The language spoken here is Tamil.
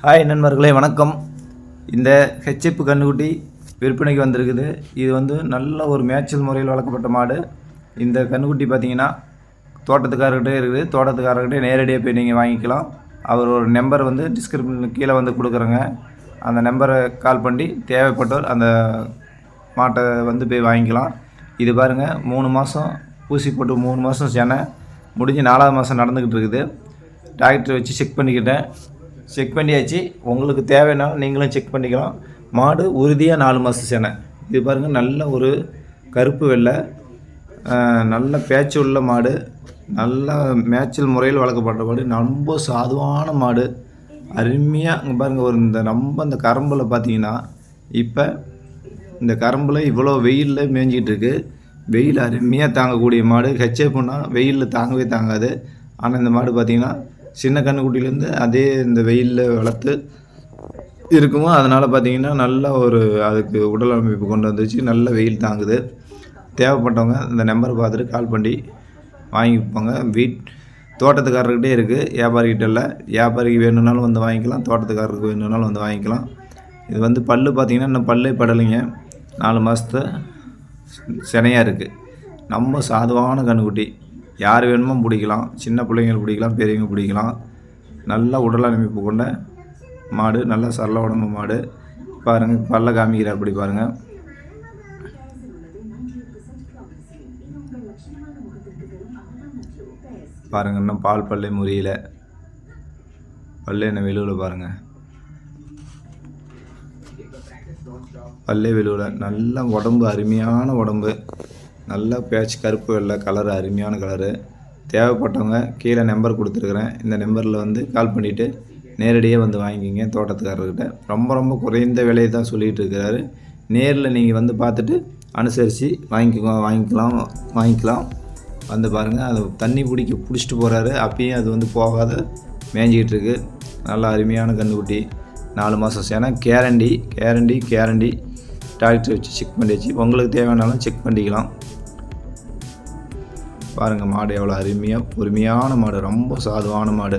ஹாய் நண்பர்களே, வணக்கம். இந்த ஹெச்எப் கன்றுக்குட்டி விற்பனைக்கு வந்திருக்குது. இது வந்து நல்ல ஒரு மேய்ச்சல் முறையில் வளர்க்கப்பட்ட மாடு. இந்த கன்றுக்குட்டி பார்த்தீங்கன்னா தோட்டத்துக்காரர்கிட்டே இருக்குது. தோட்டத்துக்காரர்கிட்டே நேரடியாக போய் நீங்கள் வாங்கிக்கலாம். அவர் ஒரு நம்பர் வந்து டிஸ்கிரிப்ஷனுக்கு கீழே வந்து கொடுக்குறேங்க. அந்த நம்பரை கால் பண்ணி தேவைப்பட்டவர் அந்த மாட்டை வந்து போய் வாங்கிக்கலாம். இது பாருங்கள், 3 மாதம் ஊசி போட்டு 3 மாதம் செனை முடிஞ்சு 4வது மாதம் நடந்துக்கிட்டு இருக்குது. டாக்டர் வச்சு செக் பண்ணியாச்சு. உங்களுக்கு தேவைன்னாலும் நீங்களும் செக் பண்ணிக்கலாம். மாடு உறுதியாக 4 மாதம் செனை. இது பாருங்கள், நல்ல ஒரு கருப்பு வெள்ளை, நல்ல பேச்சு உள்ள மாடு, நல்ல மேய்ச்சல் முறையில் வளர்க்கப்பட்ட மாடு, ரொம்ப சாதுவான மாடு, அருமையாக. இங்கே பாருங்கள், இந்த கரம்பில் பார்த்தீங்கன்னா இப்போ இந்த கரம்பில் இவ்வளோ வெயிலில் மேய்ஞ்சிக்கிட்டு இருக்குது. வெயில் அருமையாக தாங்கக்கூடிய மாடு. ஹெச்எப்னா வெயிலில் தாங்கவே தாங்காது. ஆனால் இந்த மாடு பார்த்திங்கன்னா சின்ன கன்றுக்குட்டிலேருந்து அதே இந்த வெயிலில் வளர்த்து இருக்குமோ, அதனால் பார்த்திங்கன்னா நல்ல ஒரு அதுக்கு உடல் அமைப்பு கொண்டு வந்துச்சு. நல்ல வெயில் தாங்குது. தேவைப்பட்டவங்க இந்த நம்பரை பார்த்துட்டு கால் பண்ணி வாங்கிப்பாங்க. தோட்டத்துக்காரர்கிட்டே இருக்குது, வியாபாரிகிட்ட இல்லை. வியாபாரிக்கு வேணும்னாலும் வந்து வாங்கிக்கலாம், தோட்டத்துக்காரருக்கு வேணும்னாலும் வந்து வாங்கிக்கலாம். இது வந்து பல் பார்த்திங்கன்னா இன்னும் பல்லே படலைங்க. 4 மாதத்து சினையாக இருக்குது. நம்ம சாதுவான கன்றுக்குட்டி. யார் வேணுமோ பிடிக்கலாம். சின்ன பிள்ளைங்க பிடிக்கலாம், பெரியவங்க பிடிக்கலாம். நல்ல உடல் அமைப்பு கொண்ட மாடு, நல்ல சரள உடம்பு மாடு. பாருங்கள், பல்ல காமிக்கிற அப்படி பாருங்கள். பாருங்கள், இன்னும் பால் பல்லே முறியல. பல்லே என்ன வெளுவில் பாருங்கள், பல்லே வெளுவில். நல்ல உடம்பு, அருமையான உடம்பு, நல்ல பேட்ச் கருப்பு வெள்ளை கலரு, அருமையான கலரு. தேவைப்பட்டவங்க கீழே நம்பர் கொடுத்துருக்குறேன். இந்த நம்பரில் வந்து கால் பண்ணிவிட்டு நேரடியாக வந்து வாங்கிக்கிங்க தோட்டத்துக்காரர்கிட்ட. ரொம்ப குறைந்த விலையை தான் சொல்லிகிட்டு இருக்கிறாரு. நேரில் நீங்கள் வந்து பார்த்துட்டு அனுசரித்து வாங்கிக்கலாம். வந்து பாருங்கள், அது தண்ணி பிடிச்சிட்டு போகிறாரு. அப்பயும் அது வந்து போகாத மேய்ஞ்சிக்கிட்டு இருக்கு. நல்ல அருமையான கன்றுக்குட்டி, 4 மாதம் சேனை. கேரண்டி டாக்டர் வச்சு செக் பண்ணியாச்சு. உங்களுக்கு தேவையானாலும் செக் பண்ணிக்கலாம். பாருங்கள், மாடு எவ்வளோ அருமையாக பொறுமையான மாடு, ரொம்ப சாதுவான மாடு.